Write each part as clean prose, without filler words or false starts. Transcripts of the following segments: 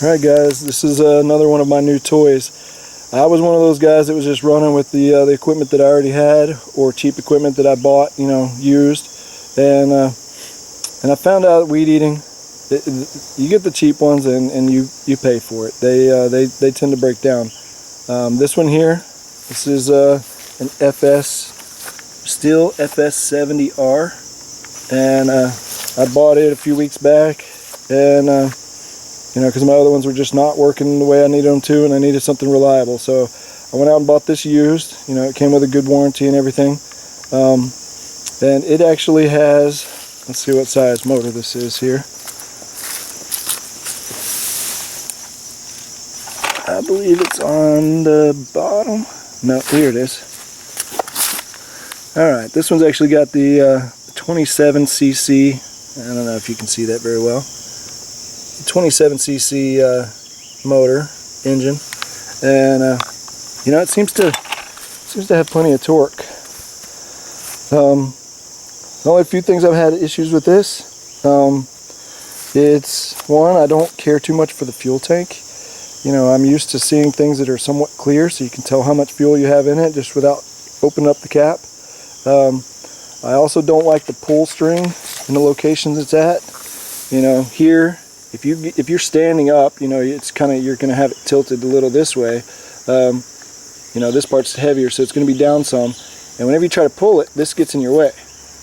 Alright guys, this is another one of my new toys. I was one of those guys that was just running with the equipment that I already had, or cheap equipment that I bought, used. And I found out that weed eating, you get the cheap ones and you pay for it. They tend to break down. This one here, this is an FS, Stihl FS 70R. And I bought it a few weeks back, and because my other ones were just not working the way I needed them to, and I needed something reliable. So I went out and bought this used. It came with a good warranty and everything. And it actually has, let's see what size motor this is here. I believe it's on the bottom. No, here it is. Alright, this one's actually got the 27cc. I don't know if you can see that very well. 27cc motor engine, and it seems to have plenty of torque. The only few things I've had issues with this, it's one, I don't care too much for the fuel tank. I'm used to seeing things that are somewhat clear, so you can tell how much fuel you have in it just without opening up the cap. I also don't like the pull string in the locations it's at. Here, if you're standing up, it's you're going to have it tilted a little this way. This part's heavier, so it's going to be down some. And whenever you try to pull it, this gets in your way.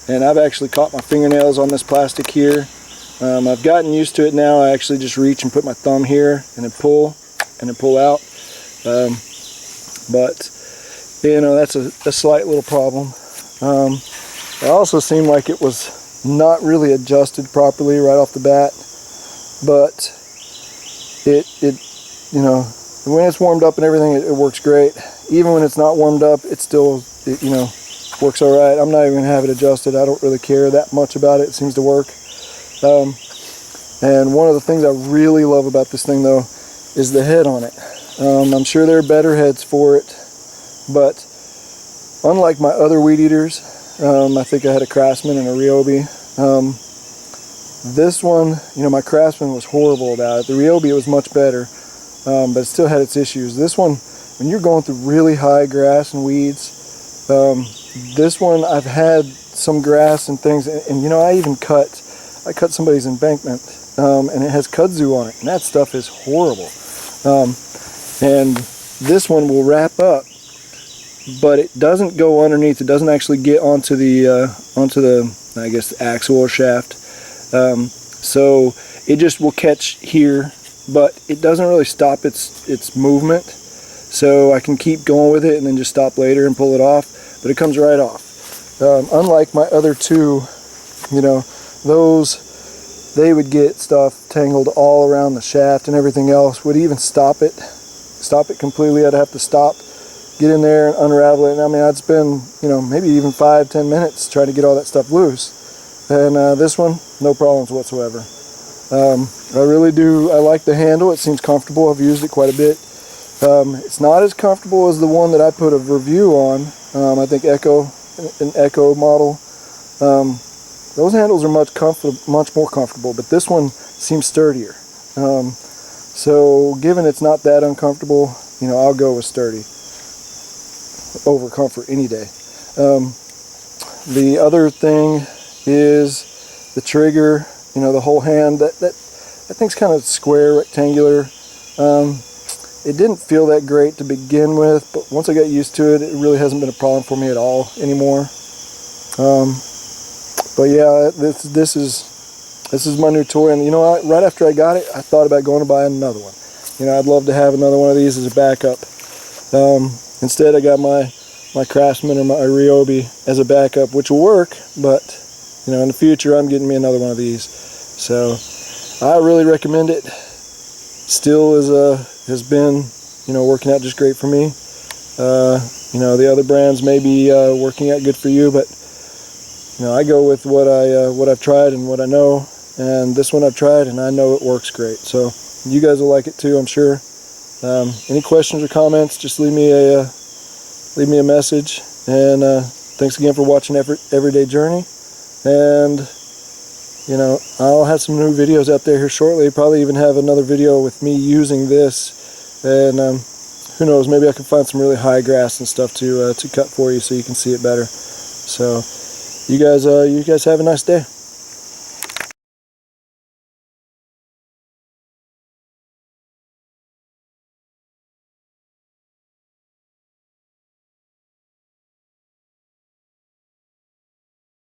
And I've actually caught my fingernails on this plastic here. I've gotten used to it now. I actually just reach and put my thumb here and then pull out. But that's a slight little problem. It also seemed like it was not really adjusted properly right off the bat. But when it's warmed up and everything, it works great. Even when it's not warmed up, it still, works all right. I'm not even gonna have it adjusted. I don't really care that much about it. It seems to work. And one of the things I really love about this thing, though, is the head on it. I'm sure there are better heads for it, but unlike my other weed eaters, I think I had a Craftsman and a Ryobi. This one, my Craftsman was horrible about it. The Ryobi was much better, but it still had its issues. This one, when you're going through really high grass and weeds, this one, I've had some grass and things, and I cut somebody's embankment, and it has kudzu on it, and that stuff is horrible. And this one will wrap up, but it doesn't go underneath. It doesn't actually get onto the I guess, the axle or shaft. So it just will catch here, but it doesn't really stop its movement. So I can keep going with it and then just stop later and pull it off, but it comes right off. Unlike my other two, those, they would get stuff tangled all around the shaft and everything else. Would even stop it completely. I'd have to stop, get in there and unravel it. And I'd spend, maybe even 5-10 minutes trying to get all that stuff loose. And this one, no problems whatsoever. I really do. I like the handle. It seems comfortable. I've used it quite a bit. It's not as comfortable as the one that I put a review on. I think an Echo model. Those handles are much more comfortable, but this one seems sturdier. So given it's not that uncomfortable, I'll go with sturdy over comfort any day. The other thing is the trigger, the whole hand. That thing's kind of square, rectangular. It didn't feel that great to begin with, but once I got used to it, it really hasn't been a problem for me at all anymore. But yeah, this is my new toy, and right after I got it, I thought about going to buy another one. I'd love to have another one of these as a backup. Instead, I got my Craftsman or my Ryobi as a backup, which will work, but in the future, I'm getting me another one of these. So I really recommend it. Stihl has been, working out just great for me. The other brands may be working out good for you, but I go with what I've tried and what I know. And this one I've tried, and I know it works great. So you guys will like it too, I'm sure. Any questions or comments? Just leave me a message. And thanks again for watching Everyday Journey. And you know, I'll have some new videos out there here shortly. Probably even have another video with me using this, and who knows, maybe I can find some really high grass and stuff to cut for you so you can see it better. So you guys have a nice day.